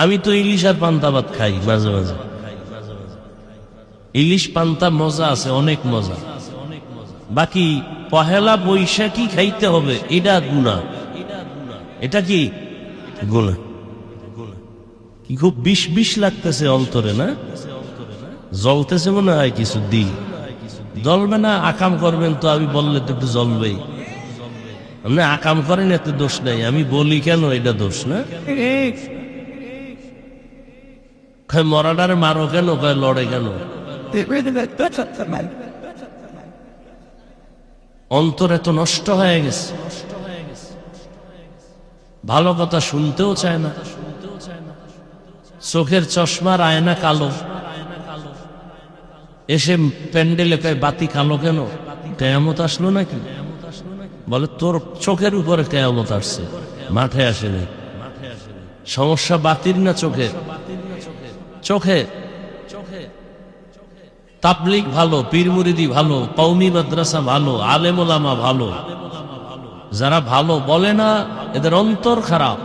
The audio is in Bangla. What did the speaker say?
আমি তো ইলিশ আর পান্তা ভাত খাই মাঝে মাঝে। ইলিশ পান্তা মজা আছে, অনেক মজা। বাকি পহেলা বৈশাখী খাইতে হবে, এটা গুনাহ। এটা কি গুনাহ? কি খুব বিষ বিষ লাগতেছে অন্তরে, না? জ্বলতেছে মনে হয় কিছু দি। জ্বলবে না, আকাম করবেন তো, আমি বললে তো একটু জ্বলবেই। আপনি আকাম করেন, এতে দোষ নাই, আমি বলি কেন এটা দোষ না? মরাডারে মারো কেন, কয় লড়ে কেন? অন্তর এত নষ্ট হয়ে গেছে, ভালো কথা শুনতেও চায় না। চোখের চশমার আয়না কালো, এসে প্যান্ডেলে কয় বাতি কালো কেন? কেয়ামত আসলো নাকি? বলে তোর চোখের উপরে কেয়ামত আসছে, মাঠে আসেনি। সমস্যা বাতির না চোখে? চোখে। তাবলিগ ভালো, পীর মুরিদি ভালো, কওমি মাদ্রাসা ভালো, আলেম ওলামা ভালো, যারা ভালো বলে না এদের অন্তর খারাপ।